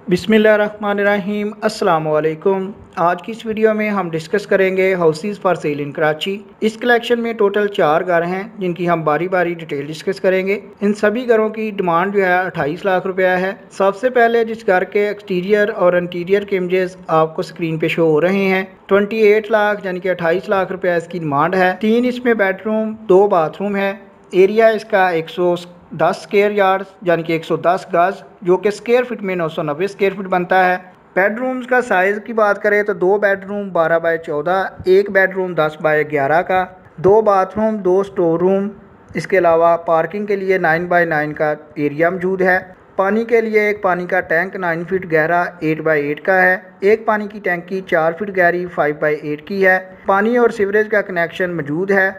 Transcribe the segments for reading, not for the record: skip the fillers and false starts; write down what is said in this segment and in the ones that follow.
बिस्मिल्लाहिर्रहमानिर्रहीम अस्सलाम वालेकुम। आज की इस वीडियो में हम डिस्कस करेंगे हाउसेस फॉर सेल इन कराची। इस कलेक्शन में टोटल 4 घर हैं जिनकी हम बारी बारी डिटेल डिस्कस करेंगे। इन सभी घरों की डिमांड जो है 28 लाख रुपया है। सबसे पहले जिस घर के एक्सटीरियर और इंटीरियर के इमेजेस आपको स्क्रीन पे शो हो रहे हैं, 28 लाख यानी कि 28 लाख रुपया इसकी डिमांड है। 3 इसमें बेडरूम, 2 बाथरूम है। एरिया इसका 110 स्क्वायर यार्ड यानी कि 110 गज, जो कि स्क्वायर फीट में 990 स्क्वायर फीट बनता है। बेडरूम्स का साइज़ की बात करें तो 2 बेडरूम 12 बाय 14, 1 बेडरूम 10 बाय 11 का, 2 बाथरूम, 2 स्टोर रूम। इसके अलावा पार्किंग के लिए 9 बाय 9 का एरिया मौजूद है। पानी के लिए एक पानी का टैंक 9 फीट गहरा 8 बाई 8 का है। एक पानी की टैंकी 4 फीट गहरी 5 बाई 8 की है। पानी और सीवरेज का कनेक्शन मौजूद है।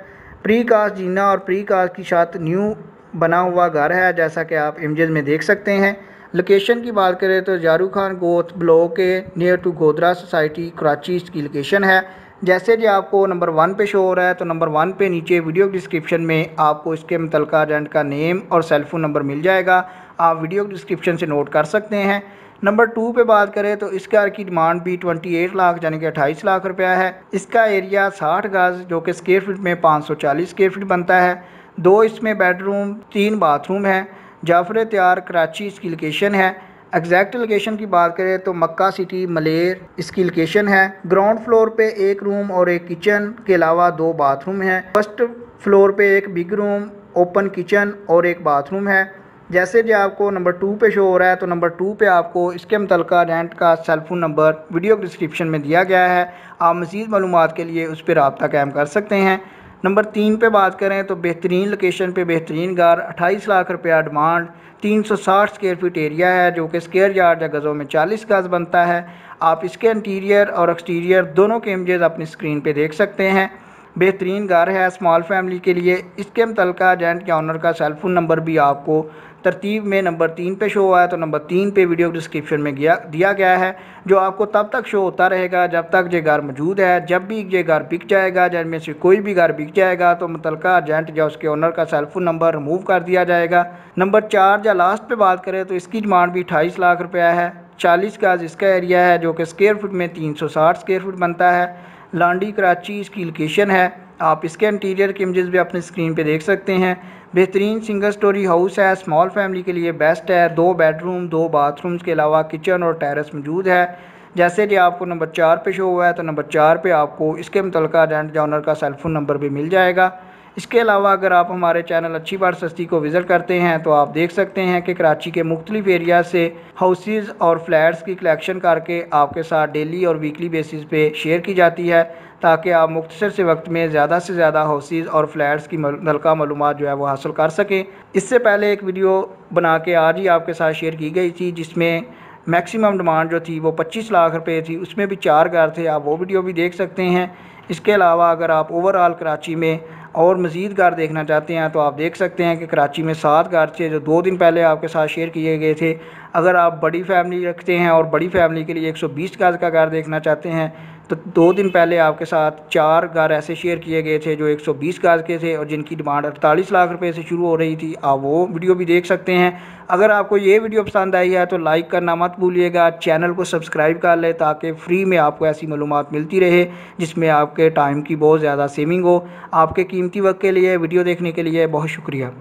प्री कास्ट जीना और प्री कास्ट की छत न्यू बना हुआ घर है, जैसा कि आप इमेजेस में देख सकते हैं। लोकेशन की बात करें तो जारू खान गोथ ब्लॉक के near to Godhra society Karachi इसकी लोकेशन है। जैसे कि आपको नंबर 1 पे शो हो रहा है, तो नंबर 1 पे नीचे वीडियो डिस्क्रिप्शन में आपको इसके मुतल्लिका एजेंट का नेम और सेलफोन नंबर मिल जाएगा। आप वीडियो डिस्क्रिप्शन से नोट कर सकते हैं। नंबर 2 पे बात करें तो इस कार की डिमांड भी 28 लाख यानी कि 28 लाख रुपया है। इसका एरिया 60 गज जो कि स्क्वायर फीट में 540 स्क्वायर फीट बनता है। 2 इसमें बेडरूम, 3 बाथरूम है। जाफर तैयार कराची इसकी लोकेशन है। एग्जैक्ट लोकेशन की बात करें तो मक्का सिटी मलेर इसकी लोकेशन है। ग्राउंड फ्लोर पे 1 रूम और 1 किचन के अलावा 2 बाथरूम हैं। फर्स्ट फ्लोर पे 1 बिग रूम, ओपन किचन और 1 बाथरूम है। जैसे कि आपको नंबर 2 पे शो हो रहा है, तो नंबर 2 पे आपको इसके मुतल्लिका रेंट का सेलफोन नंबर वीडियो डिस्क्रिप्शन में दिया गया है। आप मज़ीद मालूमात के लिए उस पर रब्ता कायम कर सकते हैं। नंबर 3 पे बात करें तो बेहतरीन लोकेशन पे बेहतरीन घर, 28 लाख रुपया डिमांड, 360 स्क्वायर फीट एरिया है जो कि स्क्वायर यार्ड या गज़ों में 40 गज़ बनता है। आप इसके इंटीरियर और एक्सटीरियर दोनों के इमेजेस अपनी स्क्रीन पे देख सकते हैं। बेहतरीन घर है स्मॉल फैमिली के लिए। इसके मुतल्लिका एजेंट या ऑनर का सेलफोन नंबर भी आपको तरतीब में नंबर 3 पे शो हुआ है, तो नंबर 3 पे वीडियो डिस्क्रिप्शन में दिया गया है, जो आपको तब तक शो होता रहेगा जब तक ये घर मौजूद है। जब भी ये घर बिक जाएगा, जिनमें से कोई भी घर बिक जाएगा, तो मुतल्लिका एजेंट या उसके ओनर का सेलफोन नंबर रिमूव कर दिया जाएगा। नंबर 4 या लास्ट पे बात करें तो इसकी डिमांड भी 28 लाख रुपया है। 40 गज इसका एरिया है जो कि स्क्वायर फुट में 360 स्क्वायर फुट बनता है। लांडी कराची इसकी लोकेशन है। आप इसके इंटीरियर के इमेजेस भी अपनी स्क्रीन पे देख सकते हैं। बेहतरीन सिंगल स्टोरी हाउस है, स्मॉल फैमिली के लिए बेस्ट है। 2 बेडरूम, 2 बाथरूम्स के अलावा किचन और टेरेस मौजूद है। जैसे कि आपको नंबर 4 पे शो हुआ है, तो नंबर 4 पे आपको इसके मुतल्लिका एजेंट या ऑनर का सेलफोन नंबर भी मिल जाएगा। इसके अलावा अगर आप हमारे चैनल अच्छी बात सस्ती को विज़िट करते हैं तो आप देख सकते हैं कि कराची के मुख्तलिफ एरिया से हाउसेज़ और फ्लैट्स की कलेक्शन करके आपके साथ डेली और वीकली बेसिस पे शेयर की जाती है, ताकि आप मुख्तसर से वक्त में ज़्यादा से ज़्यादा हाउसेज़ और फ्लैट्स की मुतल्लिका मालूमात जो है वो हासिल कर सकें। इससे पहले एक वीडियो बना के आज ही आपके साथ शेयर की गई थी, जिसमें मैक्सिमम डिमांड जो थी वो 25 लाख रुपए थी। उसमें भी 4 घर थे, आप वो वीडियो भी देख सकते हैं। इसके अलावा अगर आप ओवरऑल कराची में और मज़ीद घर देखना चाहते हैं तो आप देख सकते हैं कि कराची में 7 घर थे जो 2 दिन पहले आपके साथ शेयर किए गए थे। अगर आप बड़ी फैमिली रखते हैं और बड़ी फैमिली के लिए 120 गज का घर देखना चाहते हैं तो 2 दिन पहले आपके साथ 4 घर ऐसे शेयर किए गए थे जो 120 गज के थे और जिनकी डिमांड 48 लाख रुपए से शुरू हो रही थी। आप वो वीडियो भी देख सकते हैं। अगर आपको ये वीडियो पसंद आई है तो लाइक करना मत भूलिएगा, चैनल को सब्सक्राइब कर लें ताकि फ्री में आपको ऐसी मालूमात मिलती रहे जिसमें आपके टाइम की बहुत ज़्यादा सेविंग हो। आपके कीमती वक्त के लिए वीडियो देखने के लिए बहुत शुक्रिया।